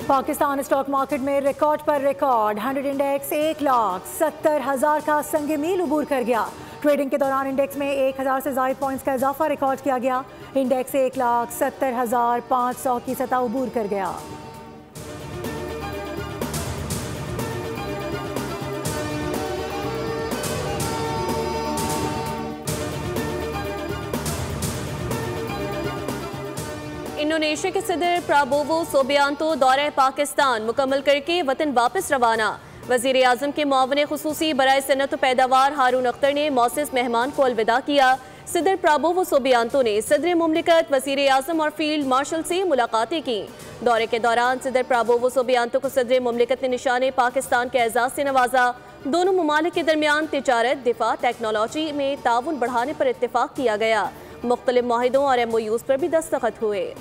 Pakistan stock market में record पर record 100 index 1,70,000 का संग मील उबूर कर गया। ट्रेडिंग के दौरान इंडेक्स में 1,000 से ज़ायद पॉइंट्स का इजाफा रिकॉर्ड किया गया। इंडेक्स 1,70,500 की सतह उबूर कर गया। इंडोनेशिया के सदर प्राबोवो सुबियांतो दौरे पाकिस्तान मुकम्मल करके वतन वापस रवाना। वजीर आजम के मुआवन खुसूसी बराए सनत व पैदावार हारून अख्तर ने मौसिस मेहमान को अलविदा किया। सदर प्राबोवो सुबियांतो ने सदर मुमलिकत, वजीर आजम और फील्ड मार्शल से मुलाकातें की। दौरे के दौरान सदर प्राबोवो सुबियांतो को सदर मुमलिकत ने निशाने पाकिस्तान के एजाज से नवाजा। दोनों ममालिक के दरमियान तिजारत, दिफा, टेक्नोलॉजी में ताउन बढ़ाने पर इत्तेफाक किया गया। मुख्तलिफ मुआहिदों और MOUs पर भी दस्तखत हुए।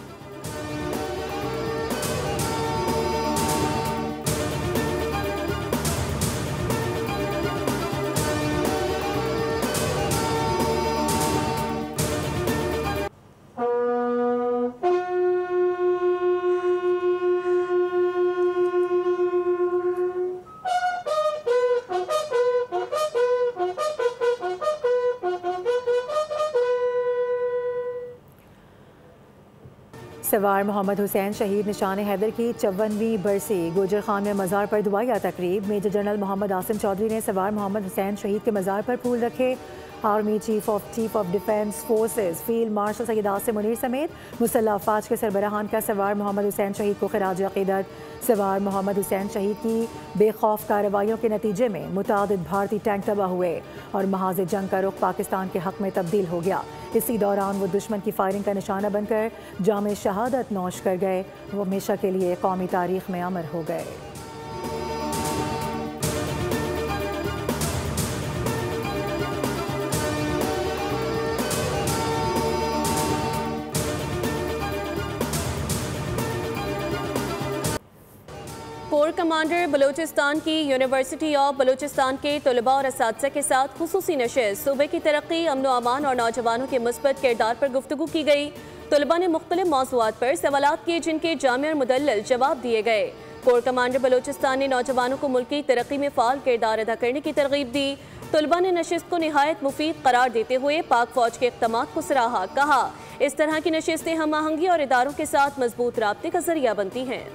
सवार मोहम्मद हुसैन शहीद निशान हैदर की 54वीं बरसी गुजर खान में मज़ार पर दुआया तकरीब। मेजर जनरल मोहम्मद आसिम चौधरी ने सवार मोहम्मद हुसैन शहीद के मज़ार पर फूल रखे। Army chief of defence forces field marshal Syed Asim Munir समेत मुसल्लह अफवाज के सरबराहान का सवार मोहम्मद हुसैन शहीद को खिराज अक़ीदत। सवार मोहम्मद हुसैन शहीद की बेखौफ कार्रवाइयों के नतीजे में मुतादिद भारतीय टैंक तबाह हुए और महाज जंग का रुख पाकिस्तान के हक़ में तब्दील हो गया। इसी दौरान वो दुश्मन की फायरिंग का निशाना बनकर जामे शहादत नौश कर गए। वो हमेशा के लिए कौमी तारीख में अमर हो गए। कोर कमांडर बलूचिस्तान की यूनिवर्सिटी ऑफ बलूचिस्तान के तलबा और असातिज़ा के साथ खुसूसी नशिस्त सूबे की तरक्की, अमन व अमान और नौजवानों के मुस्बत किरदार पर गुफ्तगू की गई। तलबा ने मुख्तलिफ मौज़ूआत पर सवालात किए जिनके जामे और मुदल्लल जवाब दिए गए। कोर कमांडर बलूचिस्तान ने नौजवानों को मुल्क की तरक्की में फ़ाल किरदार अदा करने की तरगीब दी। तलबा ने नशिस्त को निहायत मुफीद करार देते हुए पाक फौज के इक़दामात को सराहा। कहा, इस तरह की नशिस्तें हम आहंगी और इदारों के साथ मजबूत राब्ते का जरिया बनती हैं।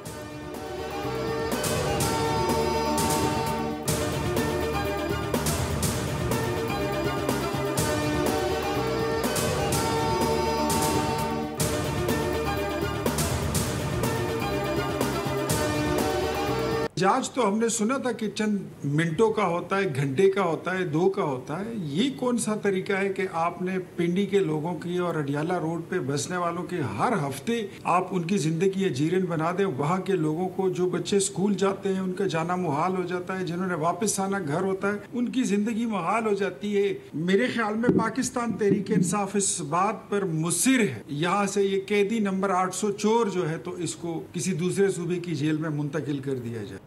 जांच तो हमने सुना था कि चंद मिनटों का होता है, घंटे का होता है, 2 का होता है। ये कौन सा तरीका है कि आपने पिंडी के लोगों की और अडियाला रोड पे बसने वालों की हर हफ्ते आप उनकी जिंदगी जीरन बना दें। वहाँ के लोगों को, जो बच्चे स्कूल जाते हैं उनका जाना मुहाल हो जाता है, जिन्होंने वापस आना घर होता है उनकी जिंदगी मुहाल हो जाती है। मेरे ख्याल में पाकिस्तान तहरीक इंसाफ इस बात पर मुसिर है यहाँ से ये कैदी नंबर 800 चोर जो है तो इसको किसी दूसरे सूबे की जेल में मुंतकिल कर दिया जाए।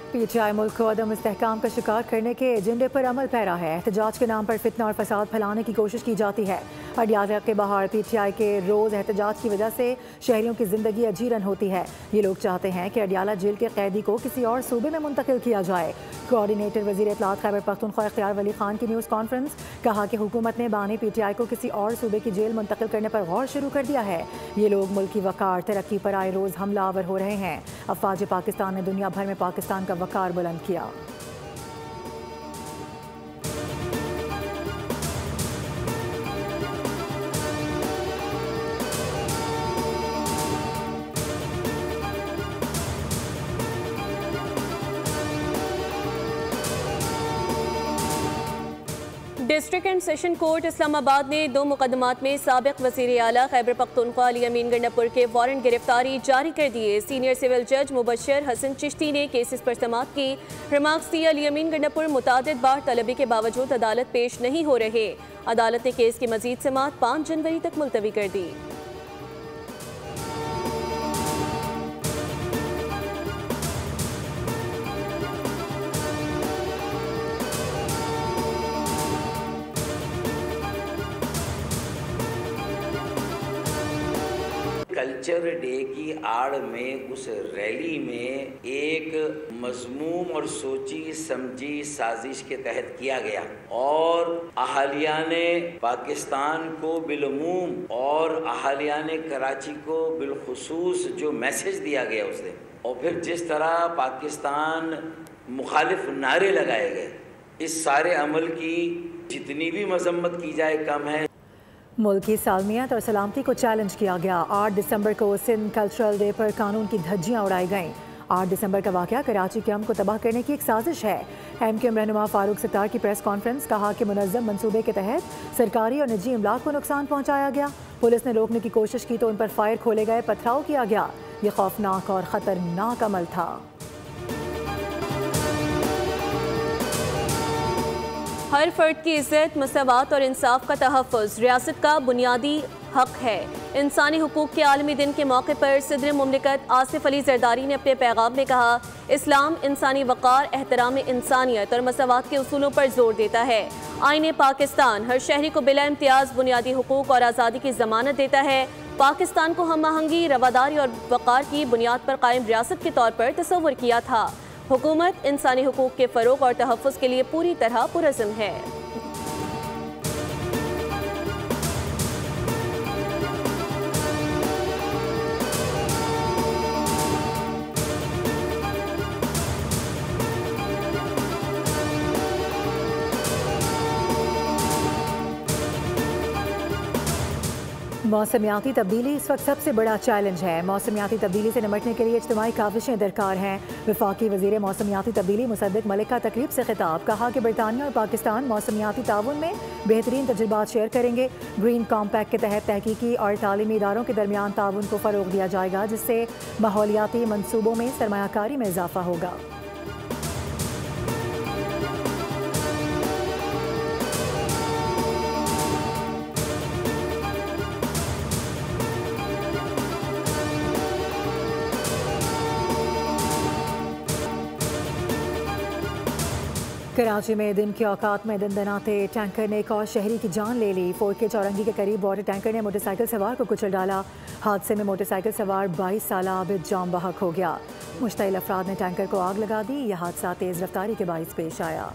PTI मुल्क को अदम इस्तेहकाम का शिकार करने के एजेंडे पर अमल पैरा है। एहतजाज के नाम पर फितना और फसाद फैलाने की कोशिश की जाती है। अडियाला के बाहर PTI के रोज़ एहतजाज की वजह से शहरियों की ज़िंदगी अजीरन होती है। ये लोग चाहते हैं कि अडियाला जेल के कैदी को किसी और सूबे में मुंतकिल किया जाए। कोऑर्डिनेटर वज़ीर इत्तलात खैबर पख्तूनख्वा इख्तियार वली खान की न्यूज़ कॉन्फ्रेंस, कहा कि हुकूमत ने बानी PTI को किसी और सूबे की जेल मुंतकिल करने पर गौर शुरू कर दिया है। ये लोग मुल्क की वकार तरक्की पर आए रोज़ हमला आवर हो रहे हैं। अफवाज पाकिस्तान ने दुनिया भर में पाकिस्तान का वकार बुलंद किया। District and session court Islamabad ने 2 मुकदमात में साबिक वज़ीर आला खैबर पख्तूनख्वा अली अमीन गंडापुर के वारंट गिरफ्तारी जारी कर दिए। सीनियर सिविल जज मुबशर हसन चिश्ती ने केसेस पर समाअत की। रिमार्क्स दी, अली अमीन गंडापुर मुतादिद बार तलबी के बावजूद अदालत पेश नहीं हो रहे। अदालत ने केस की मजीद समाअत 5 जनवरी तक मुलतवी कर दी। कल्चर डे की आड़ में उस रैली में एक मजमूम और सोची समझी साजिश के तहत किया गया और अहालियाने पाकिस्तान को बिलमूम और अहालियाने कराची को बिलखुसूस जो मैसेज दिया गया उस दिन, और फिर जिस तरह पाकिस्तान मुखालिफ नारे लगाए गए, इस सारे अमल की जितनी भी मजम्मत की जाए कम है। मुल्क की सालमियत और सलामती को चैलेंज किया गया। 8 दिसंबर को सिंध कल्चरल डे पर कानून की धज्जियां उड़ाई गईं। 8 दिसंबर का वाक़या कराची के अमन को तबाह करने की एक साजिश है। MQM रहनुमा फारूक सत्तार की प्रेस कॉन्फ्रेंस, कहा कि मुनज़्ज़म मंसूबे के तहत सरकारी और निजी इमलाक को नुकसान पहुँचाया गया। पुलिस ने रोकने की कोशिश की तो उन पर फायर खोले गए, पथराव किया गया। ये खौफनाक और ख़तरनाक अमल था। हर फर्द की इज्जत, मसवात और इंसाफ का तहफ़्फ़ुज़ रियासत का बुनियादी हक है। इंसानी हुकूक के आलमी दिन के मौके पर सदर मुमलिकत आसिफ अली जरदारी ने अपने पैगाम में कहा, इस्लाम इंसानी वक़ार, एहतराम इंसानियत और मसवात के उसूलों पर जोर देता है। आईन पाकिस्तान हर शहरी को बिला इम्तियाज़ बुनियादी हुकूक और आज़ादी की ज़मानत देता है। पाकिस्तान को हम आहंगी, रवादारी और वक़ार की बुनियाद पर कायम रियासत के तौर पर तस्वुर किया था। हुकूमत इंसानी हुकूक के फ़रोग़ और तहफ़्फ़ुज़ के लिए पूरी तरह पुरज़्म है। मौसमियाती तब्दीली इस वक्त सबसे बड़ा चैलेंज है। मौसमियाती तब्दीली से निपटने के लिए इज्तिमाई काविशें दरकार हैं। वफाकी वज़ीर मौसमियाती तब्दीली मुसद्दिक मलिक का तकरीब से खिताब, कहा कि बरतानिया और पाकिस्तान मौसमियाती ताउन में बेहतरीन तजुर्बात शेयर करेंगे। ग्रीन कॉम्पैक्ट के तहत तहकीकी और तालीमी इदारों के दरमियान ताउन को फ़रोग़ दिया जाएगा, जिससे माहौलियाती मनसूबों में सरमायाकारी में इजाफा होगा। कराची में दिन के औकात में दंदनाते टैंकर ने एक और शहरी की जान ले ली। फोर्ट के चौरंगी के करीब वाटर टैंकर ने मोटरसाइकिल सवार को कुचल डाला। हादसे में मोटरसाइकिल सवार 22 साल आबिद जाम बहक हो गया। मुश्तइल अफराद ने टैंकर को आग लगा दी। यह हादसा तेज़ रफ्तारी के बाइस पेश आया।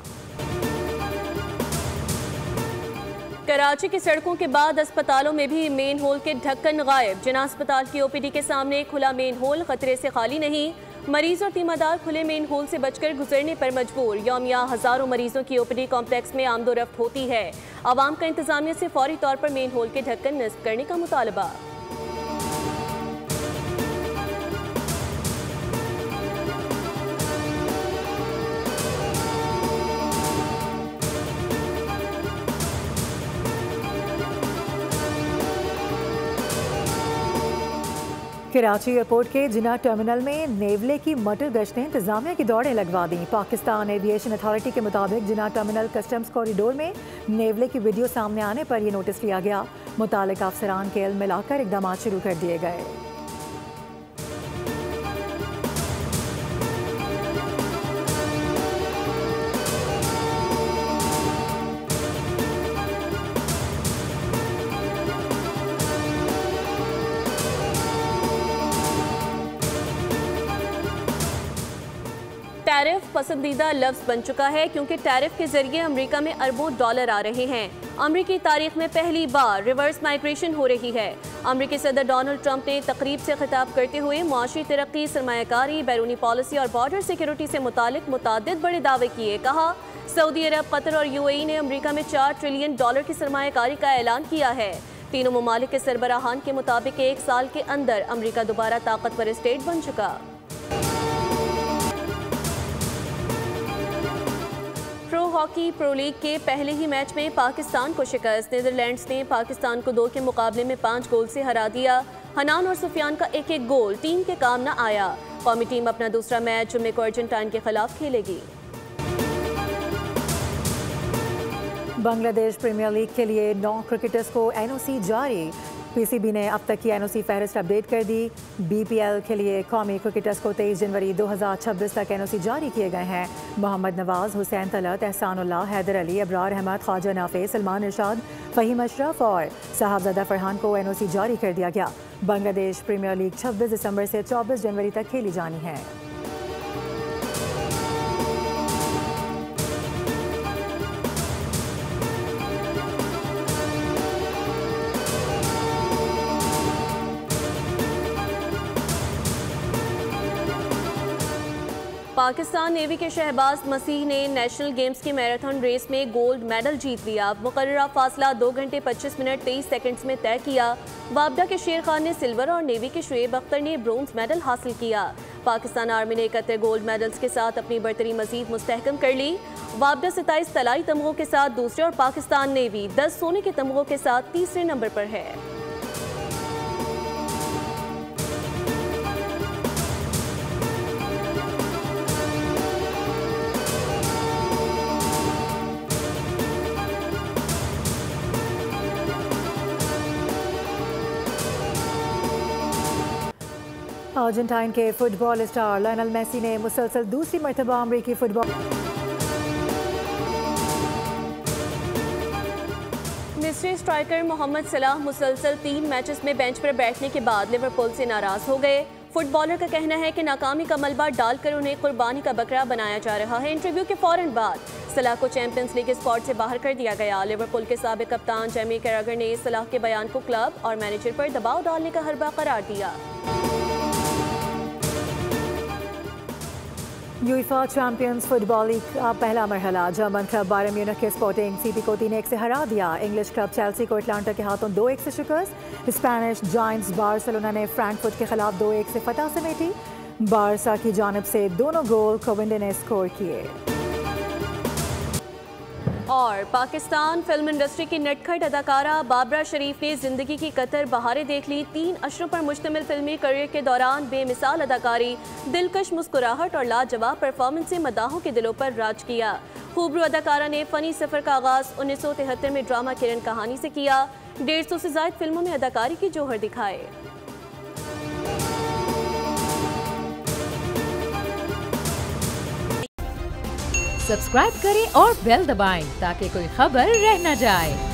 कराची की सड़कों के बाद अस्पतालों में भी मेन होल के ढक्कन गायब। जिना अस्पताल की OPD के सामने खुला मेन होल खतरे से खाली नहीं। मरीज और तीमारदार खुले मेन होल से बचकर गुजरने पर मजबूर। यौमिया हजारों मरीजों की OPD कॉम्प्लेक्स में आमदोरफ्त होती है। आवाम का इंतजामिया से फौरी तौर पर मेन होल के ढक्कन नस्ब करने का मुतालबा। कराची एयरपोर्ट के जिना टर्मिनल में नेवले की मटर गश्त ने इंतजामिया की दौड़ें लगवा दी। पाकिस्तान एविएशन अथॉरिटी के मुताबिक जिना टर्मिनल कस्टम्स कॉरिडोर में नेवले की वीडियो सामने आने पर यह नोटिस लिया गया। मुतालिका अफसरान के इल्म में लाकर इक़दाम शुरू कर दिए गए। टैरिफ पसंदीदा लफ्ज़ बन चुका है, क्योंकि टैरिफ के जरिए अमेरिका में अरबों डॉलर आ रहे हैं। अमेरिकी तारीख में पहली बार रिवर्स माइग्रेशन हो रही है। अमेरिकी सदर डोनाल्ड ट्रंप ने तकरीब से खिताब करते हुए मुआशी तरक्की, सरमायाकारी, बैरूनी पॉलिसी और बॉर्डर सिक्योरिटी से मुतालिक मुतादिद बड़े दावे किए। कहा, सऊदी अरब, कतर और UAE ने अमेरिका में $4 ट्रिलियन की सरमायाकारी का ऐलान किया है। तीनों ममालिक के सरबराहान के मुताबिक 1 साल के अंदर अमेरिका दोबारा ताकतवर स्टेट बन चुका। प्रो हॉकी प्रो लीग के पहले ही मैच में पाकिस्तान को शिकस्त। नीदरलैंड्स ने पाकिस्तान को 2 के मुकाबले में 5 गोल से हरा दिया। हनान और सुफियान का एक गोल टीम के काम न आया। कौमी टीम अपना दूसरा मैच जुम्मे को अर्जेंटाइन के खिलाफ खेलेगी। बांग्लादेश प्रीमियर लीग के लिए 9 क्रिकेटर्स को NOC जारी। PCB ने अब तक की NOC फहरिस्त अपडेट कर दी। BPL के लिए कौमी क्रिकेटर्स को 23 जनवरी 2026 तक NOC जारी किए गए हैं। मोहम्मद नवाज, हुसैन तलत, एहसानुल्लाह, हैदर अली, अबरार अहमद, ख्वाजा नाफे, सलमान इरशाद, फ़हीम अशरफ और साहबजादा फरहान को NOC जारी कर दिया गया। बांग्लादेश प्रीमियर लीग 26 दिसंबर से 24 जनवरी तक खेली जानी है। पाकिस्तान नेवी के शहबाज मसीह ने नेशनल गेम्स की मैराथन रेस में गोल्ड मेडल जीत लिया। मुकर्ररा फासला 2 घंटे 25 मिनट 23 सेकंड्स में तय किया। वाबडा के शेर खान ने सिल्वर और नेवी के शुएब अख्तर ने ब्रोंज मेडल हासिल किया। पाकिस्तान आर्मी ने 31 गोल्ड मेडल्स के साथ अपनी बरतरी मजीद मुस्तहकम कर ली। वाबडा 27 तलाई तमगों के साथ दूसरे और पाकिस्तान नेवी 10 सोने के तमगों के साथ तीसरे नंबर पर है। अर्जेंटाइन के फुटबॉल स्टार लायनल मेसी ने मुसलसल दूसरी मरतबा अमरीकी फुटबॉल मिस्री स्ट्राइकर मोहम्मद सलाह मुसलसल 3 मैचेस में बेंच पर बैठने के बाद लिवरपूल से नाराज हो गए। फुटबॉलर का कहना है कि नाकामी का मलबा डालकर उन्हें कुर्बानी का बकरा बनाया जा रहा है। इंटरव्यू के फौरन बाद सलाह को चैंपियंस लीग स्क्वाड से बाहर कर दिया गया। लिवरपूल के साबिक कप्तान जेमी कैरागर ने सलाह के बयान को क्लब और मैनेजर पर दबाव डालने का हरबा करार दिया। यूएफा चैंपियंस फुटबॉल लीग का पहला मरहला जर्मन क्लब बायरन म्यूनिख के स्पोर्टिंग सीपी को 3-1 से हरा दिया। इंग्लिश क्लब चेल्सी को अटलांटा के हाथों 2-1 से शिकस्त। स्पेनिश जायंट्स बार्सिलोना ने फ्रैंकफर्ट के खिलाफ 2-1 से फतह समेटी। बारसा की जानिब से दोनों गोल कोविंडे ने स्कोर किए। और पाकिस्तान फिल्म इंडस्ट्री की नटखट अदाकारा बाबरा शरीफ ने जिंदगी की कतर बहारें देख ली। 3 अशरों पर मुश्तमिल फिल्मी करियर के दौरान बेमिसाल अदाकारी, दिलकश मुस्कुराहट और लाजवाब परफॉर्मेंस से मदाहों के दिलों पर राज किया। खूबरू अदाकारा ने फनी सफर का आगाज 1973 में ड्रामा किरण कहानी से किया। 150 से ज्यादा फिल्मों में अदाकारी की जौहर दिखाए। सब्सक्राइब करें और बेल दबाएं ताकि कोई खबर रह न जाए।